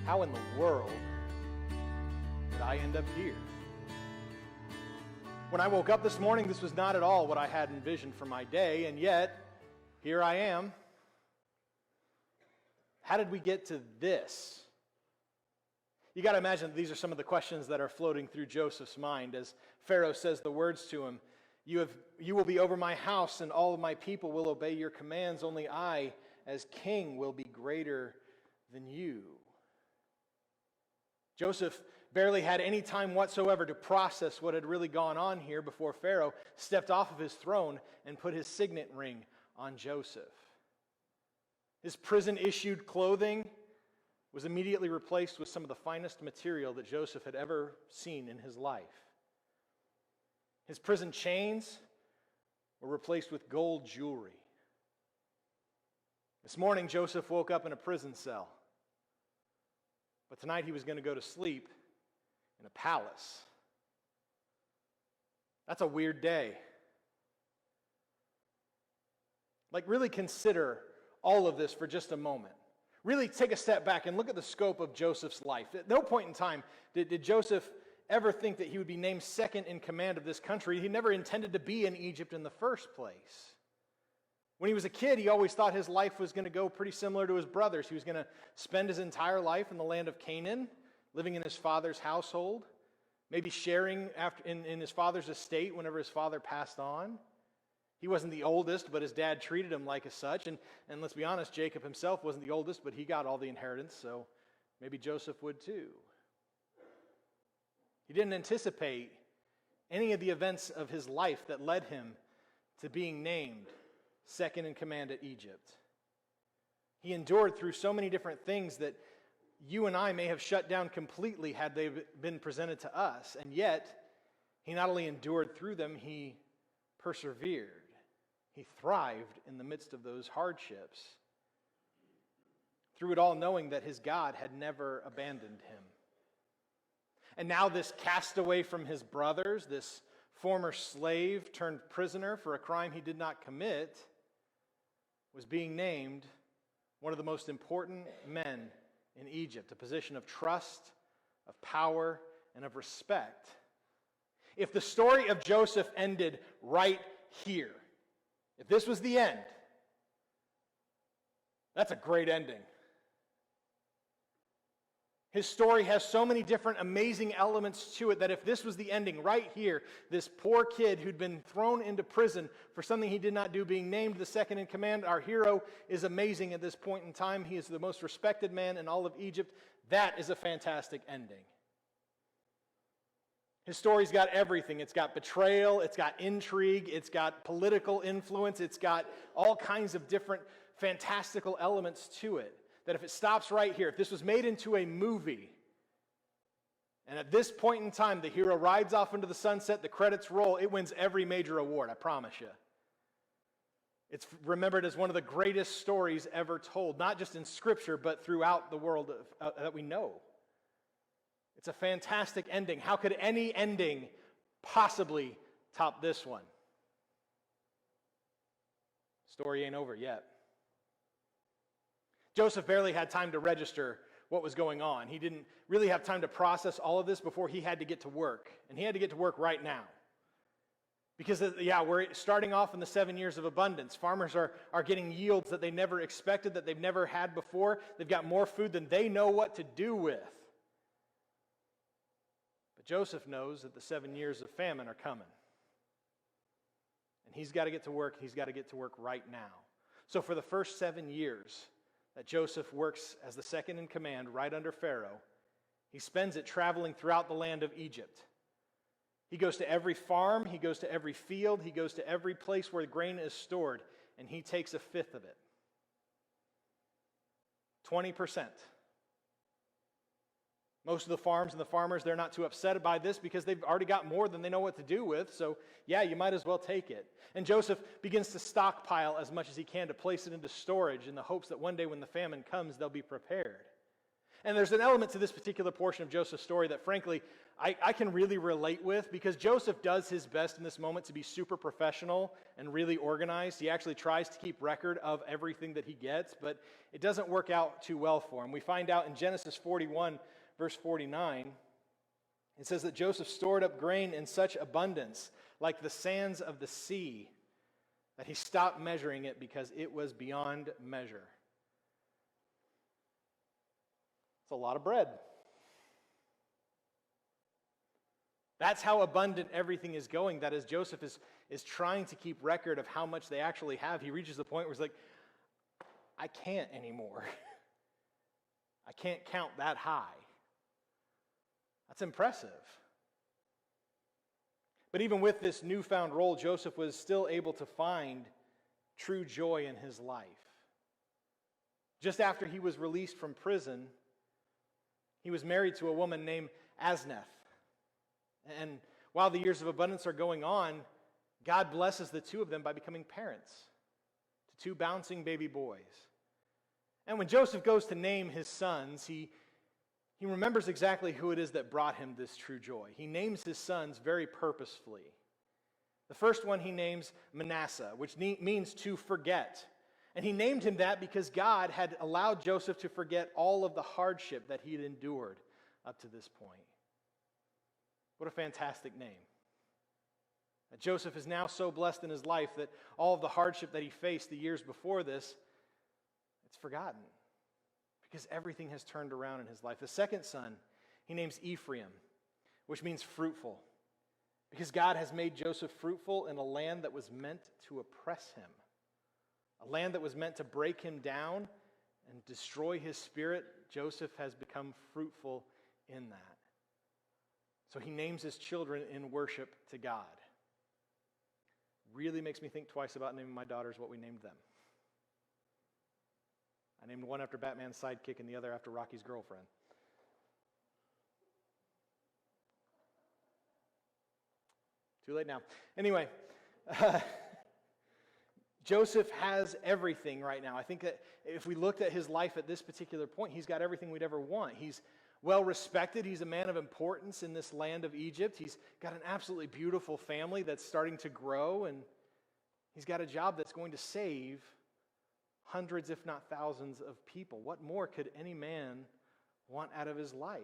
How in the world did I end up here? When I woke up this morning, this was not at all what I had envisioned for my day, and yet, here I am. How did we get to this? You got to imagine that these are some of the questions that are floating through Joseph's mind as Pharaoh says the words to him, You will be over my house, and all of my people will obey your commands. Only I, as king, will be greater than you. Joseph barely had any time whatsoever to process what had really gone on here before Pharaoh stepped off of his throne and put his signet ring on Joseph. His prison-issued clothing was immediately replaced with some of the finest material that Joseph had ever seen in his life. His prison chains were replaced with gold jewelry. This morning, Joseph woke up in a prison cell. But tonight he was going to go to sleep in a palace. That's a weird day. Like, really consider all of this for just a moment. Really take a step back and look at the scope of Joseph's life. At no point in time did Joseph ever think that he would be named second in command of this country. He never intended to be in Egypt in the first place. When he was a kid, he always thought his life was going to go pretty similar to his brothers. He was going to spend his entire life in the land of Canaan, living in his father's household, maybe sharing in his father's estate whenever his father passed on. He wasn't the oldest, but his dad treated him like as such. And let's be honest, Jacob himself wasn't the oldest, but he got all the inheritance, so maybe Joseph would too. He didn't anticipate any of the events of his life that led him to being named second in command at Egypt. He endured through so many different things that you and I may have shut down completely had they been presented to us. And yet, he not only endured through them, he persevered. He thrived in the midst of those hardships. Through it all, knowing that his God had never abandoned him. And now this castaway from his brothers, this former slave turned prisoner for a crime he did not commit, was being named one of the most important men in Egypt, a position of trust, of power, and of respect. If the story of Joseph ended right here, if this was the end, that's a great ending. His story has so many different amazing elements to it that if this was the ending right here, this poor kid who'd been thrown into prison for something he did not do, being named the second in command, our hero is amazing at this point in time. He is the most respected man in all of Egypt. That is a fantastic ending. His story's got everything. It's got betrayal, it's got intrigue, it's got political influence, it's got all kinds of different fantastical elements to it. That if it stops right here, if this was made into a movie, and at this point in time the hero rides off into the sunset, the credits roll, it wins every major award, I promise you. It's remembered as one of the greatest stories ever told, not just in Scripture, but throughout the world that we know. It's a fantastic ending. How could any ending possibly top this one? Story ain't over yet. Joseph barely had time to register what was going on. He didn't really have time to process all of this before he had to get to work. And he had to get to work right now. Because, we're starting off in the 7 years of abundance. Farmers are getting yields that they never expected, that they've never had before. They've got more food than they know what to do with. But Joseph knows that the 7 years of famine are coming. And he's got to get to work. He's got to get to work right now. So for the first 7 years that Joseph works as the second in command right under Pharaoh, he spends it traveling throughout the land of Egypt. He goes to every farm, he goes to every field, he goes to every place where the grain is stored, and he takes a fifth of it. 20%. Most of the farms and the farmers, they're not too upset by this because they've already got more than they know what to do with. So, you might as well take it. And Joseph begins to stockpile as much as he can to place it into storage in the hopes that one day when the famine comes, they'll be prepared. And there's an element to this particular portion of Joseph's story that, frankly, I can really relate with, because Joseph does his best in this moment to be super professional and really organized. He actually tries to keep record of everything that he gets, but it doesn't work out too well for him. We find out in Genesis 41, verse 49, it says that Joseph stored up grain in such abundance, like the sands of the sea, that he stopped measuring it because it was beyond measure. It's a lot of bread. That's how abundant everything is going. That as Joseph is trying to keep record of how much they actually have, he reaches the point where he's like, I can't anymore. I can't count that high. That's impressive. But even with this newfound role, Joseph was still able to find true joy in his life. Just after he was released from prison, he was married to a woman named Asenath. And while the years of abundance are going on, God blesses the two of them by becoming parents to two bouncing baby boys. And when Joseph goes to name his sons, he remembers exactly who it is that brought him this true joy. He names his sons very purposefully. The first one he names Manasseh, which means to forget. And he named him that because God had allowed Joseph to forget all of the hardship that he had endured up to this point. What a fantastic name. That Joseph is now so blessed in his life that all of the hardship that he faced the years before this, it's forgotten, because everything has turned around in his life. The second son, he names Ephraim, which means fruitful, because God has made Joseph fruitful in a land that was meant to oppress him, a land that was meant to break him down and destroy his spirit. Joseph has become fruitful in that. So he names his children in worship to God. Really makes me think twice about naming my daughters what we named them. I named one after Batman's sidekick and the other after Rocky's girlfriend. Too late now. Anyway, Joseph has everything right now. I think that if we looked at his life at this particular point, he's got everything we'd ever want. He's well respected. He's a man of importance in this land of Egypt. He's got an absolutely beautiful family that's starting to grow, and he's got a job that's going to save hundreds, if not thousands, of people. What more could any man want out of his life?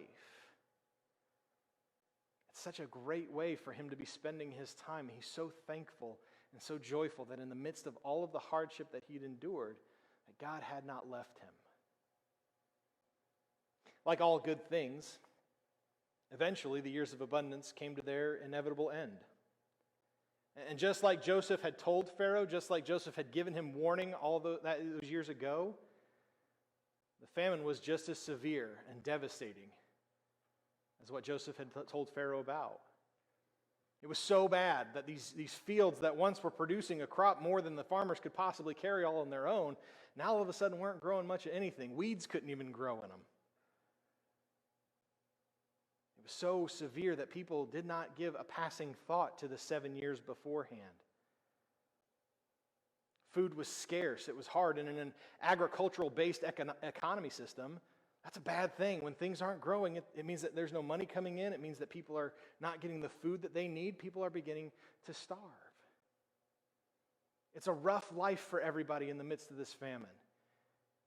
It's such a great way for him to be spending his time. He's so thankful and so joyful that in the midst of all of the hardship that he'd endured, that God had not left him. Like all good things, eventually the years of abundance came to their inevitable end. And just like Joseph had told Pharaoh, just like Joseph had given him warning all those years ago, the famine was just as severe and devastating as what Joseph had told Pharaoh about. It was so bad that these fields that once were producing a crop more than the farmers could possibly carry all on their own, now all of a sudden weren't growing much of anything. Weeds couldn't even grow in them. It was so severe that people did not give a passing thought to the 7 years beforehand. Food was scarce. It was hard. And in an agricultural-based economy system, that's a bad thing. When things aren't growing, it means that there's no money coming in. It means that people are not getting the food that they need. People are beginning to starve. It's a rough life for everybody in the midst of this famine.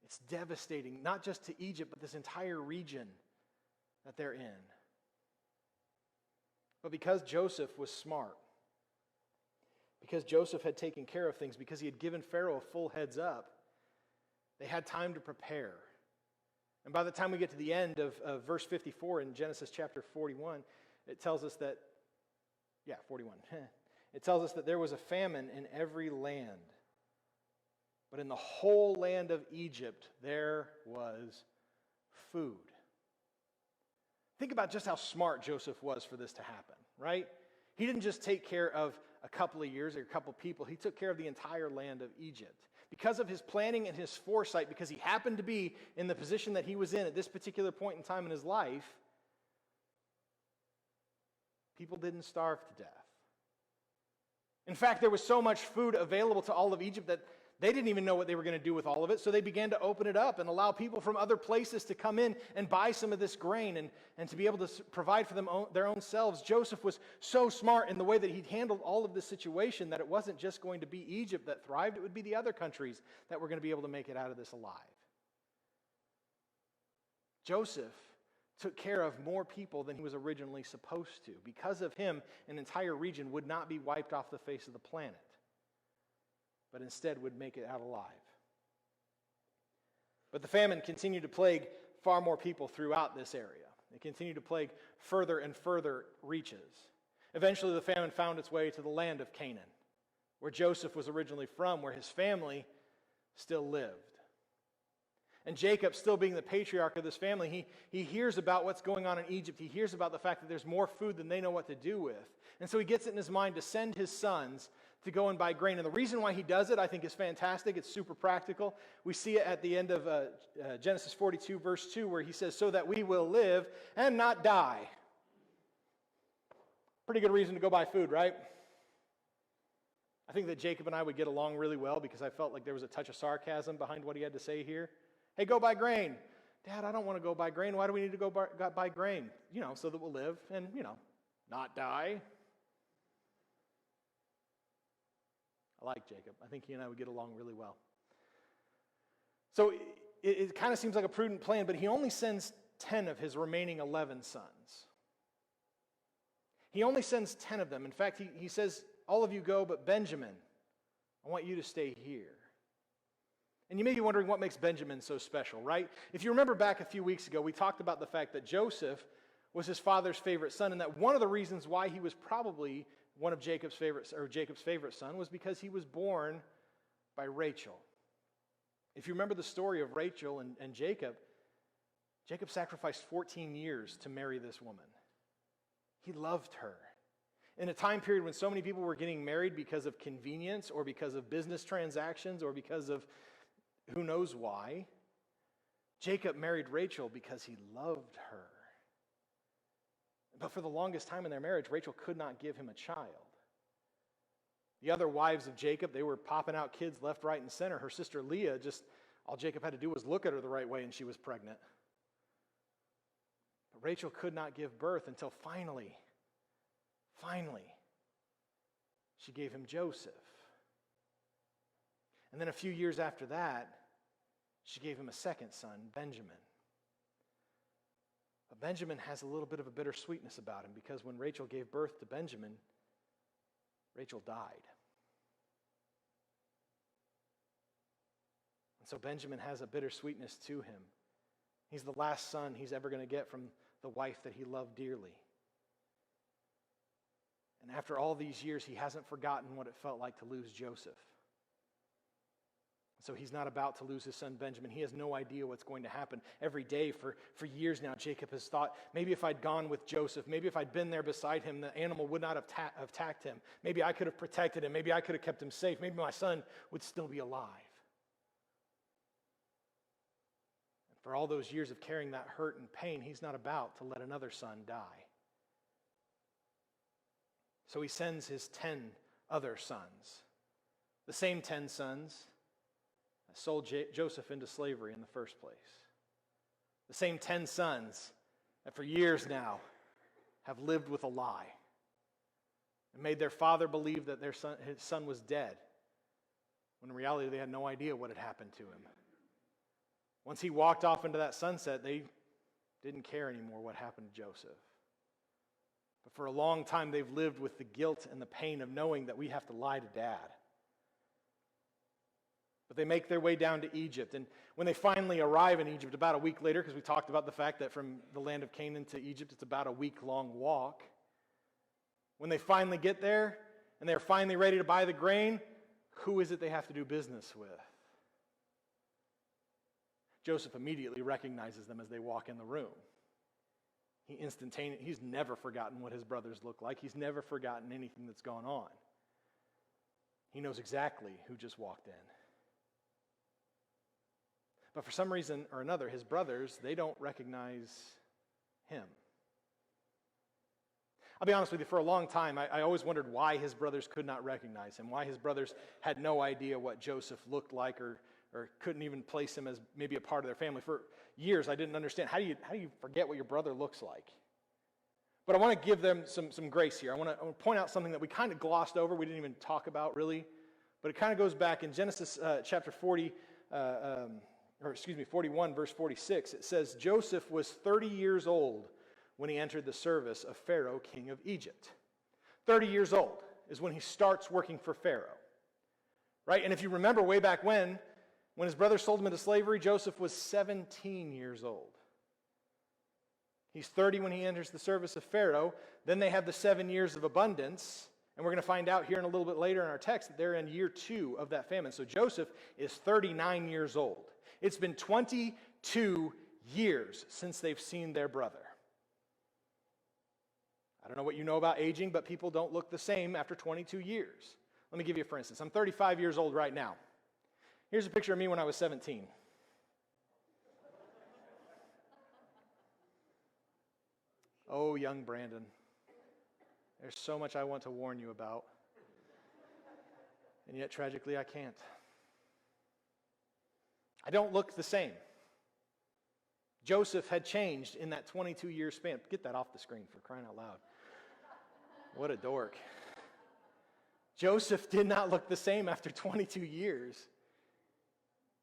It's devastating, not just to Egypt, but this entire region that they're in. But because Joseph was smart, because Joseph had taken care of things, because he had given Pharaoh a full heads up, they had time to prepare. And by the time we get to the end of verse 54 in Genesis chapter 41, it tells us that, 41. It tells us that there was a famine in every land. But in the whole land of Egypt, there was food. Think about just how smart Joseph was for this to happen, right? He didn't just take care of a couple of years or a couple of people. He took care of the entire land of Egypt. Because of his planning and his foresight, because he happened to be in the position that he was in at this particular point in time in his life, people didn't starve to death. In fact, there was so much food available to all of Egypt that They didn't even know what they were going to do with all of it, so they began to open it up and allow people from other places to come in and buy some of this grain and to be able to provide for them their own selves. Joseph was so smart in the way that he'd handled all of this situation that it wasn't just going to be Egypt that thrived, it would be the other countries that were going to be able to make it out of this alive. Joseph took care of more people than he was originally supposed to. Because of him, an entire region would not be wiped off the face of the planet, but instead would make it out alive. But the famine continued to plague far more people throughout this area. It continued to plague further and further reaches. Eventually, the famine found its way to the land of Canaan, where Joseph was originally from, where his family still lived. And Jacob, still being the patriarch of this family, he hears about what's going on in Egypt. He hears about the fact that there's more food than they know what to do with. And so he gets it in his mind to send his sons to go and buy grain. And the reason why he does it, I think, is fantastic. It's super practical. We see it at the end of Genesis 42, verse 2, where he says, so that we will live and not die. Pretty good reason to go buy food, right? I think that Jacob and I would get along really well because I felt like there was a touch of sarcasm behind what he had to say here. Hey, go buy grain. Dad, I don't want to go buy grain. Why do we need to go buy grain? So that we'll live and, not die. I like Jacob. I think he and I would get along really well. So it kind of seems like a prudent plan, but he only sends 10 of his remaining 11 sons. He only sends 10 of them. In fact, he says, all of you go, but Benjamin, I want you to stay here. And you may be wondering what makes Benjamin so special, right? If you remember back a few weeks ago, we talked about the fact that Joseph was his father's favorite son, and that one of the reasons why he was probably one of Jacob's favorite son was because he was born by Rachel. If you remember the story of Rachel and Jacob, Jacob sacrificed 14 years to marry this woman. He loved her. In a time period when so many people were getting married because of convenience or because of business transactions or because of who knows why, Jacob married Rachel because he loved her. But for the longest time in their marriage, Rachel could not give him a child. The other wives of Jacob, they were popping out kids left, right, and center. Her sister Leah, all Jacob had to do was look at her the right way and she was pregnant. But Rachel could not give birth until finally, she gave him Joseph. And then a few years after that, she gave him a second son, Benjamin. But Benjamin has a little bit of a bittersweetness about him because when Rachel gave birth to Benjamin, Rachel died. And so Benjamin has a bittersweetness to him. He's the last son he's ever going to get from the wife that he loved dearly. And after all these years, he hasn't forgotten what it felt like to lose Joseph. So he's not about to lose his son Benjamin. He has no idea what's going to happen. Every day for years now, Jacob has thought, maybe if I'd gone with Joseph, maybe if I'd been there beside him, the animal would not have attacked him. Maybe I could have protected him. Maybe I could have kept him safe. Maybe my son would still be alive. And for all those years of carrying that hurt and pain, he's not about to let another son die. So he sends his 10 other sons, the same 10 sons that sold Joseph into slavery in the first place. The same 10 sons that for years now have lived with a lie and made their father believe that his son was dead, when in reality they had no idea what had happened to him. Once he walked off into that sunset, they didn't care anymore what happened to Joseph. But for a long time, they've lived with the guilt and the pain of knowing that we have to lie to Dad. But they make their way down to Egypt. And when they finally arrive in Egypt, about a week later, because we talked about the fact that from the land of Canaan to Egypt, it's about a week-long walk. When they finally get there, and they're finally ready to buy the grain, who is it they have to do business with? Joseph immediately recognizes them as they walk in the room. He's never forgotten what his brothers look like. He's never forgotten anything that's gone on. He knows exactly who just walked in. But for some reason or another, his brothers, they don't recognize him. I'll be honest with you, for a long time, I always wondered why his brothers could not recognize him, why his brothers had no idea what Joseph looked like or couldn't even place him as maybe a part of their family. For years, I didn't understand. How do you forget what your brother looks like? But I want to give them some grace here. I want to point out something that we kind of glossed over. We didn't even talk about, really. But it kind of goes back in Genesis chapter 41, verse 46. It says, Joseph was 30 years old when he entered the service of Pharaoh, king of Egypt. 30 years old is when he starts working for Pharaoh. Right? And if you remember way back when his brothers sold him into slavery, Joseph was 17 years old. He's 30 when he enters the service of Pharaoh. Then they have the 7 years of abundance. And we're going to find out here in a little bit later in our text that they're in year 2 of that famine. So Joseph is 39 years old. It's been 22 years since they've seen their brother. I don't know what you know about aging, but people don't look the same after 22 years. Let me give you for instance. I'm 35 years old right now. Here's a picture of me when I was 17. Oh, young Brandon. There's so much I want to warn you about. And yet, tragically, I can't. I don't look the same. Joseph had changed in that 22-year span. Get that off the screen, for crying out loud. What a dork. Joseph did not look the same after 22 years.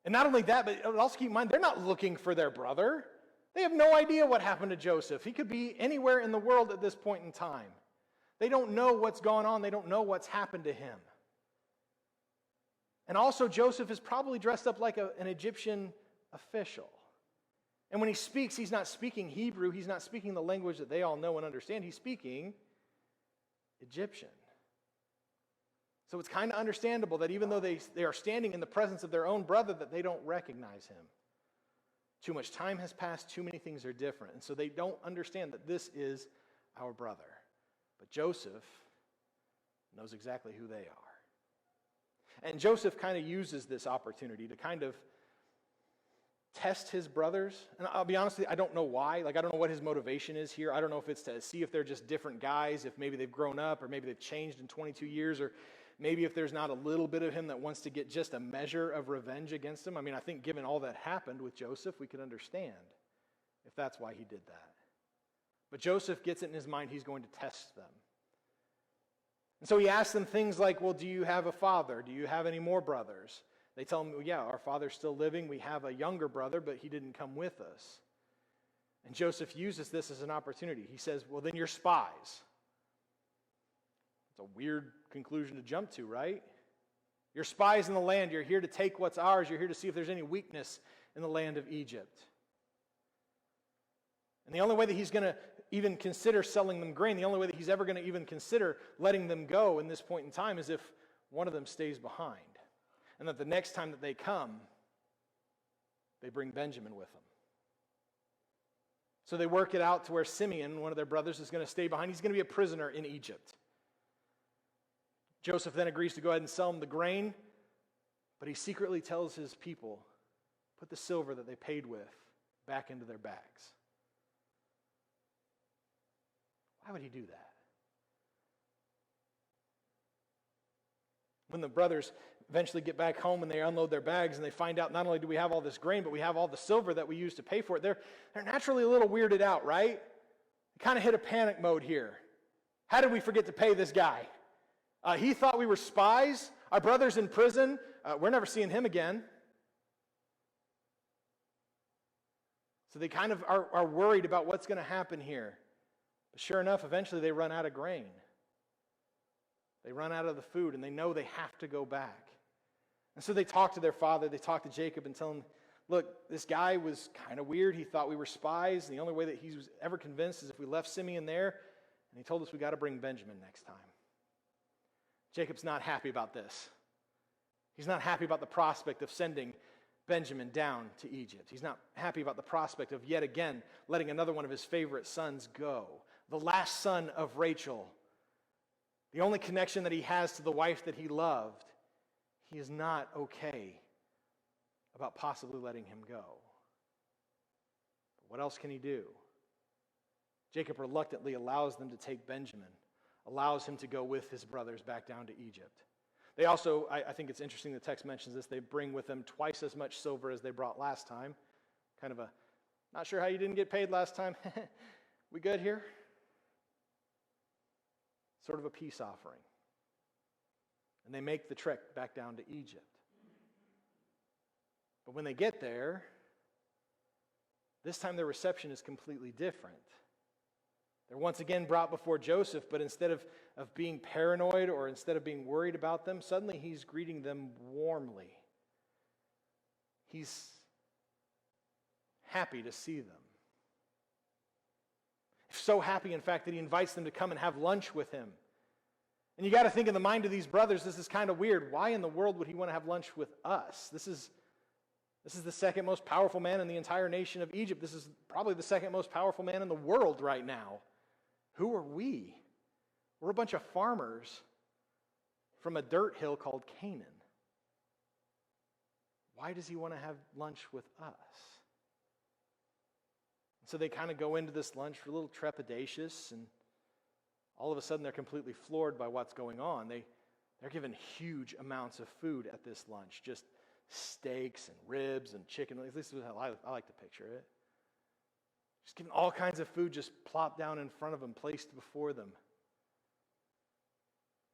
And not only that, but also keep in mind, they're not looking for their brother. They have no idea what happened to Joseph. He could be anywhere in the world at this point in time. They don't know what's gone on. They don't know what's happened to him. And also, Joseph is probably dressed up like an Egyptian official. And when he speaks, he's not speaking Hebrew. He's not speaking the language that they all know and understand. He's speaking Egyptian. So it's kind of understandable that even though they are standing in the presence of their own brother, that they don't recognize him. Too much time has passed. Too many things are different. And so they don't understand that this is our brother. But Joseph knows exactly who they are. And Joseph kind of uses this opportunity to kind of test his brothers. And I'll be honest with you, I don't know why. I don't know what his motivation is here. I don't know if it's to see if they're just different guys, if maybe they've grown up, or maybe they've changed in 22 years, or maybe if there's not a little bit of him that wants to get just a measure of revenge against him. I mean, I think given all that happened with Joseph, we could understand if that's why he did that. But Joseph gets it in his mind he's going to test them. And so he asks them things like, well, do you have a father? Do you have any more brothers? They tell him, well, yeah, our father's still living. We have a younger brother, but he didn't come with us. And Joseph uses this as an opportunity. He says, well, then you're spies. It's a weird conclusion to jump to, right? You're spies in the land. You're here to take what's ours. You're here to see if there's any weakness in the land of Egypt. And the only way that he's going to even consider selling them grain, the only way that he's ever going to even consider letting them go in this point in time is if one of them stays behind. And that the next time that they come, they bring Benjamin with them. So they work it out to where Simeon, one of their brothers, is going to stay behind. He's going to be a prisoner in Egypt. Joseph then agrees to go ahead and sell him the grain, but he secretly tells his people, put the silver that they paid with back into their bags. Why would he do that? When the brothers eventually get back home and they unload their bags and they find out not only do we have all this grain, but we have all the silver that we used to pay for it, they're naturally a little weirded out, right? They kind of hit a panic mode here. How did we forget to pay this guy? He thought we were spies. Our brother's in prison. We're never seeing him again. So they kind of are worried about what's going to happen here. But sure enough, eventually they run out of grain. They run out of the food, and they know they have to go back. And so they talk to their father. They talk to Jacob and tell him, look, this guy was kind of weird. He thought we were spies. And the only way that he was ever convinced is if we left Simeon there, and he told us we got to bring Benjamin next time. Jacob's not happy about this. He's not happy about the prospect of sending Benjamin down to Egypt. He's not happy about the prospect of yet again letting another one of his favorite sons go. The last son of Rachel. The only connection that he has to the wife that he loved. He is not okay about possibly letting him go. But what else can he do? Jacob reluctantly allows them to take Benjamin, allows him to go with his brothers back down to Egypt. They also, I think it's interesting the text mentions this, they bring with them twice as much silver as they brought last time. Kind of a, not sure how you didn't get paid last time. We good here? Sort of a peace offering. And they make the trek back down to Egypt. But when they get there, this time their reception is completely different. They're once again brought before Joseph, but instead of being paranoid or instead of being worried about them, suddenly he's greeting them warmly. He's happy to see them. So happy, in fact, that he invites them to come and have lunch with him. And you got to think, in the mind of these brothers, this is kind of weird. Why in the world would he want to have lunch with us? This is the second most powerful man in the entire nation of Egypt. This is probably the second most powerful man in the world right now. Who are we? We're a bunch of farmers from a dirt hill called Canaan. Why does he want to have lunch with us? So they kind of go into this lunch a little trepidatious, and all of a sudden they're completely floored by what's going on. They're given huge amounts of food at this lunch, just steaks and ribs and chicken. At least this is how I like to picture it. Just given all kinds of food just plopped down in front of them, placed before them.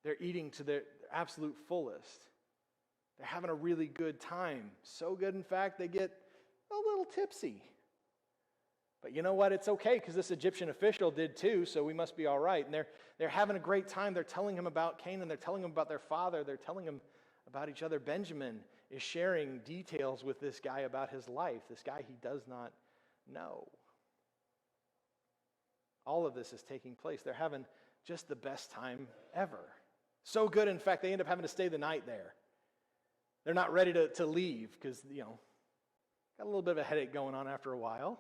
They're eating to their absolute fullest. They're having a really good time. So good, in fact, they get a little tipsy. But you know what? It's okay, because this Egyptian official did too, so we must be all right. And they're having a great time. They're telling him about Canaan. They're telling him about their father. They're telling him about each other. Benjamin is sharing details with this guy about his life, this guy he does not know. All of this is taking place. They're having just the best time ever. So good, in fact, they end up having to stay the night there. They're not ready to leave because, got a little bit of a headache going on after a while.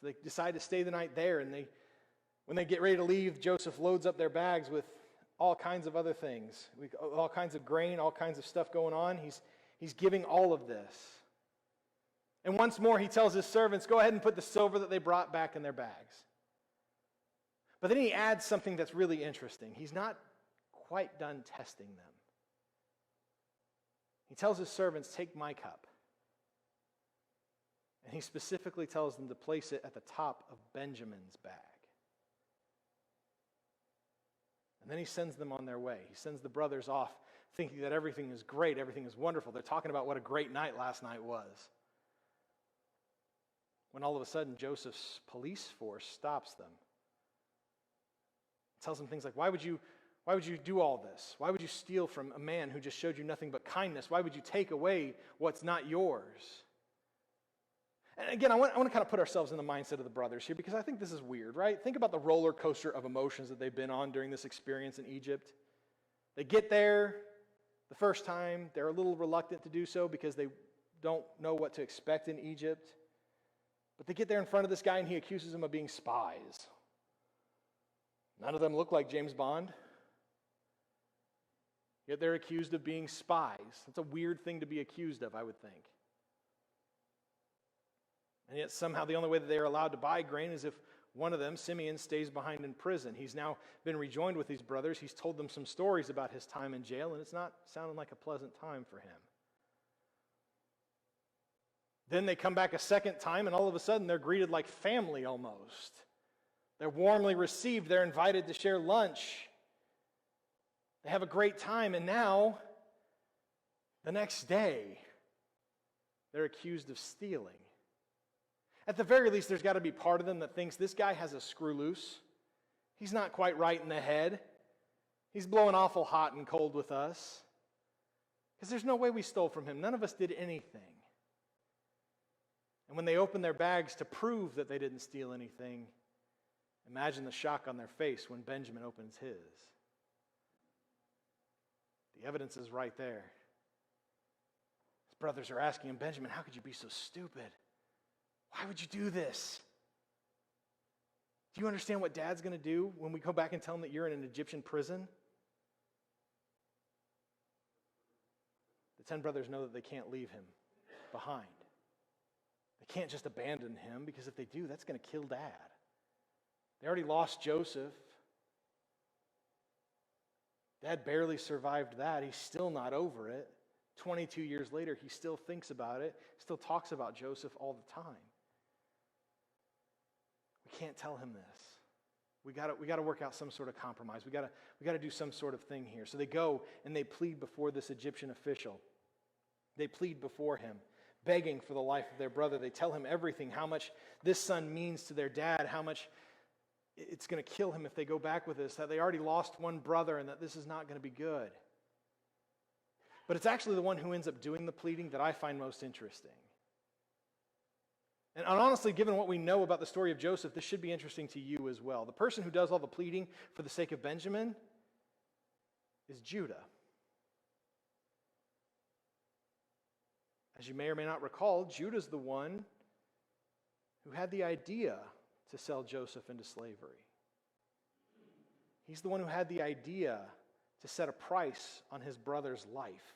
So they decide to stay the night there, and when they get ready to leave, Joseph loads up their bags with all kinds of other things, all kinds of grain, all kinds of stuff going on. He's giving all of this. And once more, he tells his servants, go ahead and put the silver that they brought back in their bags. But then he adds something that's really interesting. He's not quite done testing them. He tells his servants, take my cup. And he specifically tells them to place it at the top of Benjamin's bag. And then he sends them on their way. He sends the brothers off thinking that everything is great, everything is wonderful. They're talking about what a great night last night was. When all of a sudden Joseph's police force stops them. Tells them things like, why would you do all this? Why would you steal from a man who just showed you nothing but kindness? Why would you take away what's not yours? And again, I want to kind of put ourselves in the mindset of the brothers here, because I think this is weird, right? Think about the roller coaster of emotions that they've been on during this experience in Egypt. They get there the first time. They're a little reluctant to do so because they don't know what to expect in Egypt. But they get there in front of this guy, and he accuses them of being spies. None of them look like James Bond. Yet they're accused of being spies. That's a weird thing to be accused of, I would think. And yet somehow the only way that they are allowed to buy grain is if one of them, Simeon, stays behind in prison. He's now been rejoined with these brothers. He's told them some stories about his time in jail, and it's not sounding like a pleasant time for him. Then they come back a second time, and all of a sudden they're greeted like family almost. They're warmly received. They're invited to share lunch. They have a great time, and now, the next day, they're accused of stealing. At the very least, there's got to be part of them that thinks this guy has a screw loose. He's not quite right in the head. He's blowing awful hot and cold with us. Because there's no way we stole from him. None of us did anything. And when they open their bags to prove that they didn't steal anything, imagine the shock on their face when Benjamin opens his. The evidence is right there. His brothers are asking him, Benjamin, how could you be so stupid? Why would you do this? Do you understand what Dad's going to do when we go back and tell him that you're in an Egyptian prison? The 10 brothers know that they can't leave him behind. They can't just abandon him, because if they do, that's going to kill Dad. They already lost Joseph. Dad barely survived that. He's still not over it. 22 years later, he still thinks about it, still talks about Joseph all the time. We can't tell him this. We got to work out some sort of compromise. We got to do some sort of thing here. So they go and they plead before this Egyptian official. They plead before him, begging for the life of their brother. They tell him everything, how much this son means to their dad, how much it's going to kill him if they go back with this, that they already lost one brother and that this is not going to be good. But it's actually the one who ends up doing the pleading that I find most interesting. And honestly, given what we know about the story of Joseph, this should be interesting to you as well. The person who does all the pleading for the sake of Benjamin is Judah. As you may or may not recall, Judah's the one who had the idea to sell Joseph into slavery. He's the one who had the idea to set a price on his brother's life.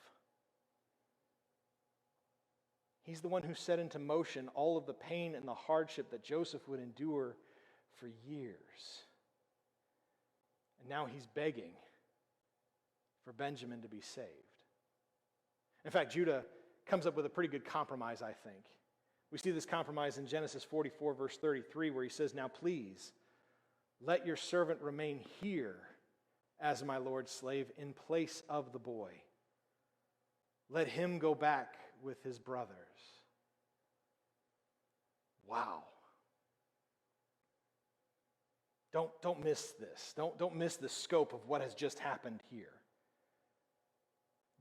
He's the one who set into motion all of the pain and the hardship that Joseph would endure for years. And now he's begging for Benjamin to be saved. In fact, Judah comes up with a pretty good compromise, I think. We see this compromise in Genesis 44, verse 33, where he says, "Now please, let your servant remain here as my Lord's slave in place of the boy. Let him go back with his brothers." Wow. Don't miss this. Don't miss the scope of what has just happened here.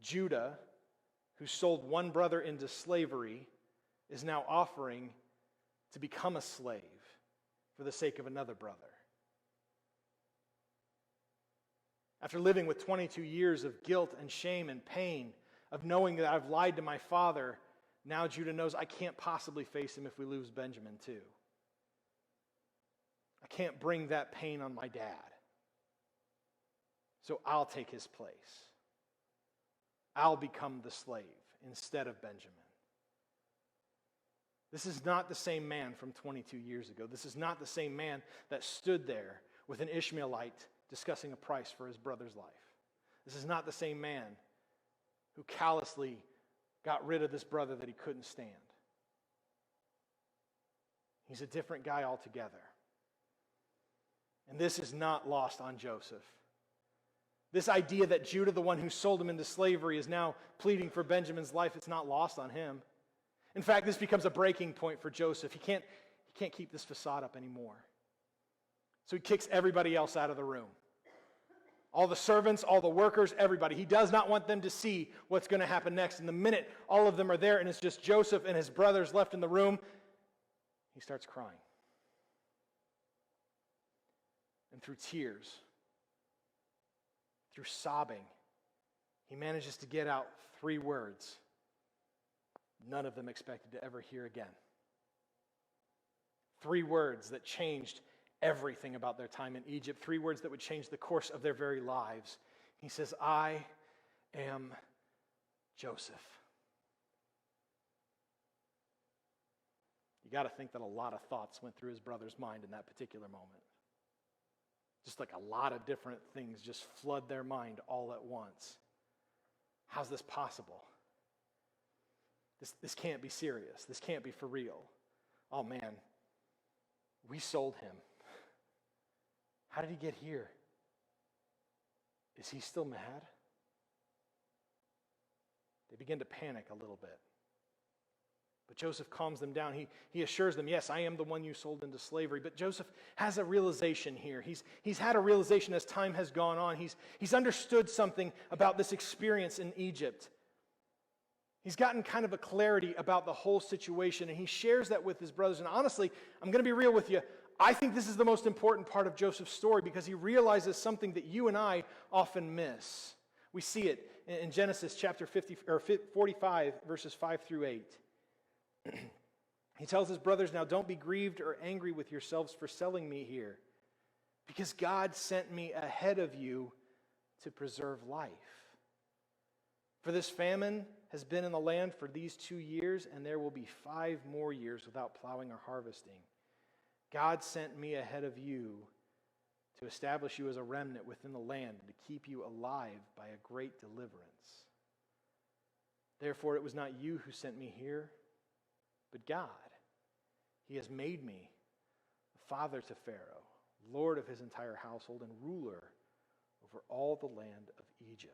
Judah, who sold one brother into slavery, is now offering to become a slave for the sake of another brother. After living with 22 years of guilt and shame and pain, of knowing that I've lied to my father, now Judah knows I can't possibly face him if we lose Benjamin too. I can't bring that pain on my dad. So I'll take his place. I'll become the slave instead of Benjamin. This is not the same man from 22 years ago. This is not the same man that stood there with an Ishmaelite discussing a price for his brother's life. This is not the same man who callously got rid of this brother that he couldn't stand. He's a different guy altogether. And this is not lost on Joseph. This idea that Judah, the one who sold him into slavery, is now pleading for Benjamin's life, it's not lost on him. In fact, this becomes a breaking point for Joseph. He can't keep this facade up anymore. So he kicks everybody else out of the room. All the servants, all the workers, everybody. He does not want them to see what's going to happen next. And the minute all of them are there and it's just Joseph and his brothers left in the room, he starts crying. And through tears, through sobbing, he manages to get out 3 words none of them expected to ever hear again. 3 words that changed everything about their time in Egypt. 3 words that would change the course of their very lives. He says, "I am Joseph." You got to think that a lot of thoughts went through his brother's mind in that particular moment. Just like a lot of different things just flood their mind all at once. How's this possible? This can't be serious. This can't be for real. Oh man, we sold him. How did he get here? Is he still mad? They begin to panic a little bit. But Joseph calms them down. He assures them, yes, I am the one you sold into slavery. But Joseph has a realization here. He's had a realization as time has gone on. He's understood something about this experience in Egypt. He's gotten kind of a clarity about the whole situation, and he shares that with his brothers. And honestly, I'm going to be real with you. I think this is the most important part of Joseph's story because he realizes something that you and I often miss. We see it in Genesis chapter 45, verses 5 through 8. He tells his brothers, "Now don't be grieved or angry with yourselves for selling me here, because God sent me ahead of you to preserve life. For this famine has been in the land for these 2 years, and there will be 5 more years without plowing or harvesting. God sent me ahead of you to establish you as a remnant within the land, and to keep you alive by a great deliverance. Therefore, it was not you who sent me here, but God. He has made me a father to Pharaoh, Lord of his entire household, and ruler over all the land of Egypt.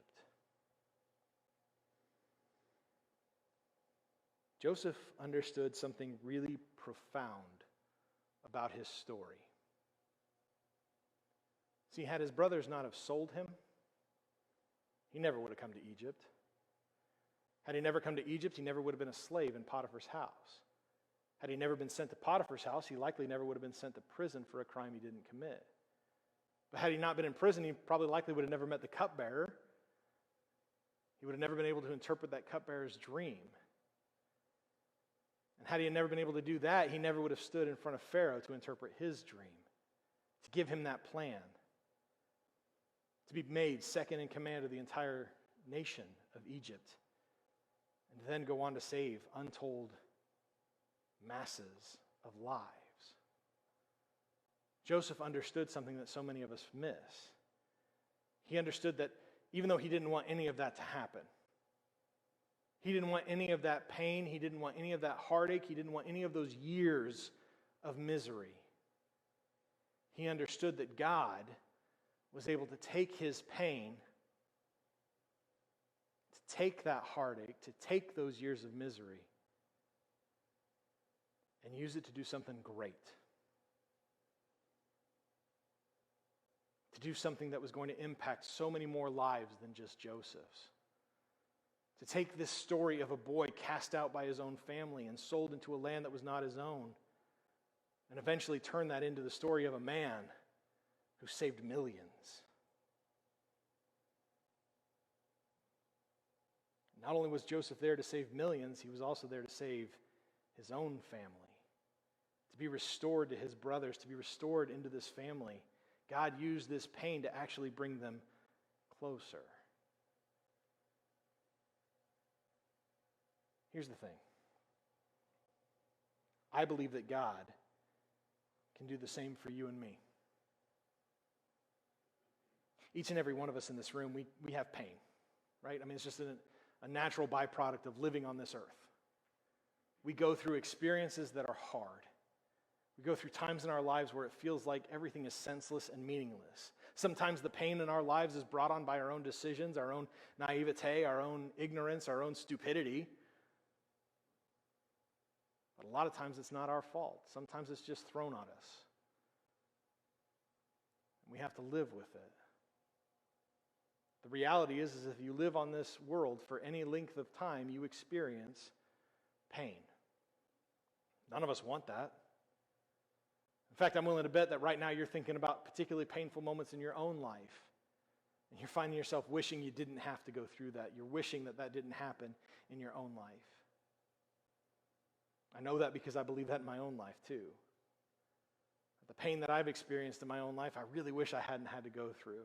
Joseph understood something really profound about his story. See, had his brothers not have sold him, he never would have come to Egypt. Had he never come to Egypt, he never would have been a slave in Potiphar's house. Had he never been sent to Potiphar's house, he likely never would have been sent to prison for a crime he didn't commit. But had he not been in prison, he probably likely would have never met the cupbearer. He would have never been able to interpret that cupbearer's dream. And had he never been able to do that, he never would have stood in front of Pharaoh to interpret his dream, to give him that plan, to be made second in command of the entire nation of Egypt, and then go on to save untold masses of lives. Joseph understood something that so many of us miss. He understood that even though he didn't want any of that to happen, he didn't want any of that pain, he didn't want any of that heartache, he didn't want any of those years of misery. He understood that God was able to take his pain, to take that heartache, to take those years of misery, and use it to do something great. To do something that was going to impact so many more lives than just Joseph's. To take this story of a boy cast out by his own family and sold into a land that was not his own, and eventually turn that into the story of a man who saved millions. Not only was Joseph there to save millions, he was also there to save his own family, to be restored to his brothers, to be restored into this family. God used this pain to actually bring them closer. Here's the thing. I believe that God can do the same for you and me. Each and every one of us in this room, we have pain, right? I mean, it's just a natural byproduct of living on this earth. We go through experiences that are hard. We go through times in our lives where it feels like everything is senseless and meaningless. Sometimes the pain in our lives is brought on by our own decisions, our own naivete, our own ignorance, our own stupidity. But a lot of times it's not our fault. Sometimes it's just thrown at us. And we have to live with it. The reality is if you live on this world for any length of time, you experience pain. None of us want that. In fact, I'm willing to bet that right now you're thinking about particularly painful moments in your own life. And you're finding yourself wishing you didn't have to go through that. You're wishing that that didn't happen in your own life. I know that because I believe that in my own life too. The pain that I've experienced in my own life, I really wish I hadn't had to go through.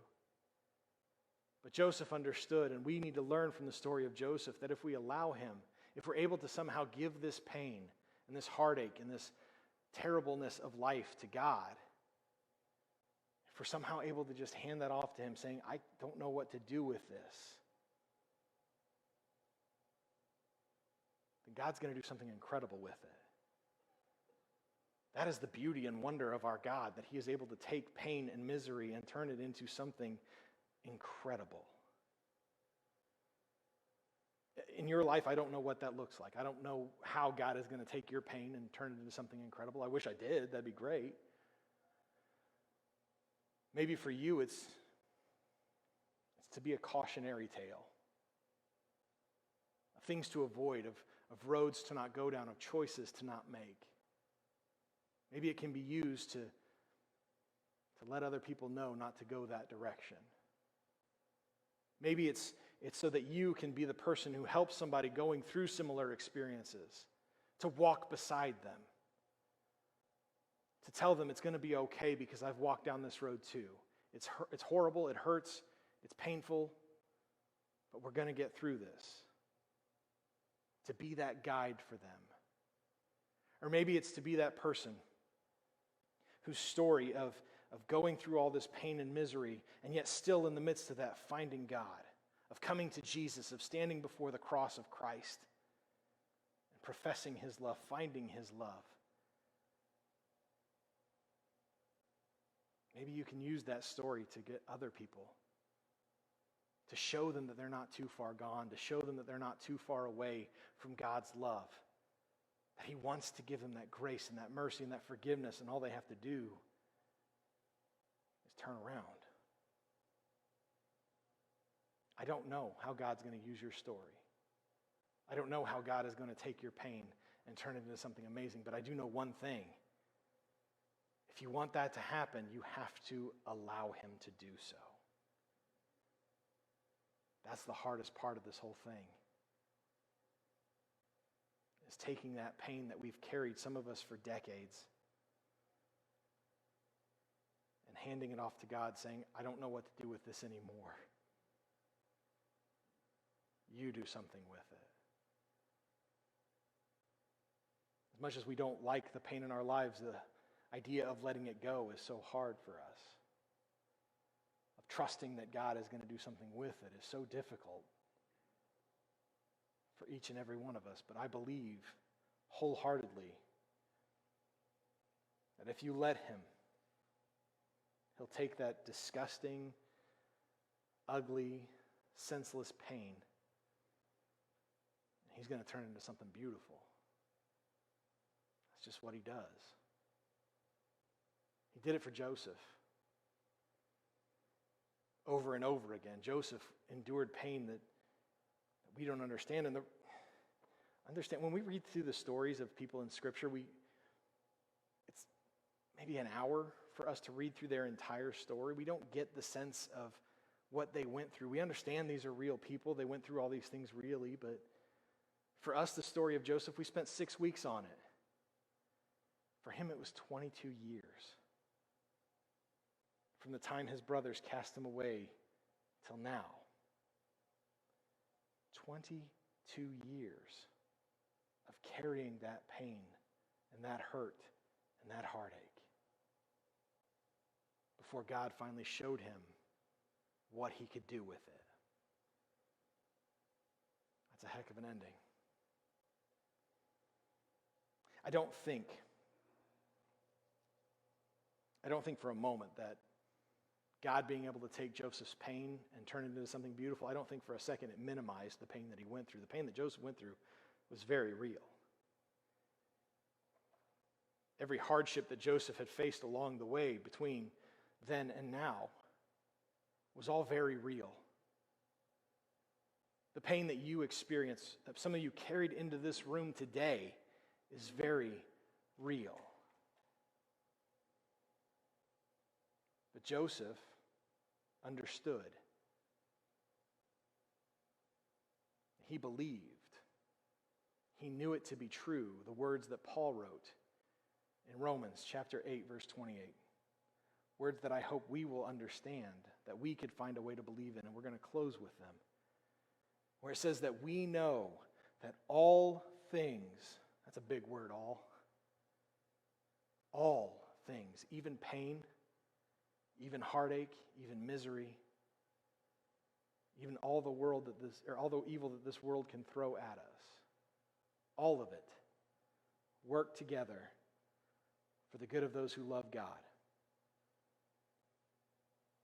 But Joseph understood, and we need to learn from the story of Joseph that if we allow him, if we're able to somehow give this pain and this heartache and this terribleness of life to God, if we're somehow able to just hand that off to him saying, I don't know what to do with this, then God's going to do something incredible with it. That is the beauty and wonder of our God, that he is able to take pain and misery and turn it into something incredible. In your life, I don't know what that looks like. I don't know how God is going to take your pain and turn it into something incredible. I wish I did. That'd be great. Maybe for you, it's to be a cautionary tale. Of things to avoid, of roads to not go down, of choices to not make. Maybe it can be used to let other people know not to go that direction. Maybe it's so that you can be the person who helps somebody going through similar experiences, to walk beside them, to tell them it's going to be okay because I've walked down this road too. It's horrible, it hurts, it's painful, but we're going to get through this. To be that guide for them. Or maybe it's to be that person whose story of of going through all this pain and misery, and yet still in the midst of that, finding God, of coming to Jesus, of standing before the cross of Christ and professing his love, finding his love. Maybe you can use that story to get other people, to show them that they're not too far gone, to show them that they're not too far away from God's love, that he wants to give them that grace and that mercy and that forgiveness, and all they have to do is turn around. I don't know how God's going to use your story. I don't know how God is going to take your pain and turn it into something amazing, but I do know one thing. If you want that to happen, you have to allow him to do so. That's the hardest part of this whole thing. Is taking that pain that we've carried, some of us for decades, and handing it off to God, saying, I don't know what to do with this anymore. You do something with it. As much as we don't like the pain in our lives, the idea of letting it go is so hard for us. Of trusting that God is going to do something with it is so difficult for each and every one of us. But I believe wholeheartedly that if you let him, he'll take that disgusting, ugly, senseless pain, and he's going to turn it into something beautiful. That's just what he does. He did it for Joseph. Over and over again. Joseph endured pain that we don't understand. And understand when we read through the stories of people in Scripture, it's maybe an hour for us to read through their entire story. We don't get the sense of what they went through. We understand these are real people. They went through all these things really, but for us, the story of Joseph, we spent 6 weeks on it. For him, it was 22 years. From the time his brothers cast him away till now. 22 years of carrying that pain and that hurt and that heartache before God finally showed him what he could do with it. That's a heck of an ending. I don't think for a moment that God being able to take Joseph's pain and turn it into something beautiful, I don't think for a second it minimized the pain that he went through. The pain that Joseph went through was very real. Every hardship that Joseph had faced along the way between then and now was all very real. The pain that you experience, that some of you carried into this room today, is very real. But Joseph understood. He believed. He knew it to be true, the words that Paul wrote in Romans chapter 8, verse 28. Words that I hope we will understand, that we could find a way to believe in, and we're going to close with them. Where it says that we know that all things, that's a big word, all things, even pain, even heartache, even misery, even all the evil that this world can throw at us, all of it work together for the good of those who love God.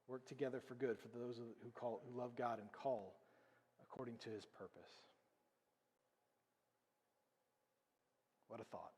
Work together for good for those who love God and call according to his purpose. What a thought.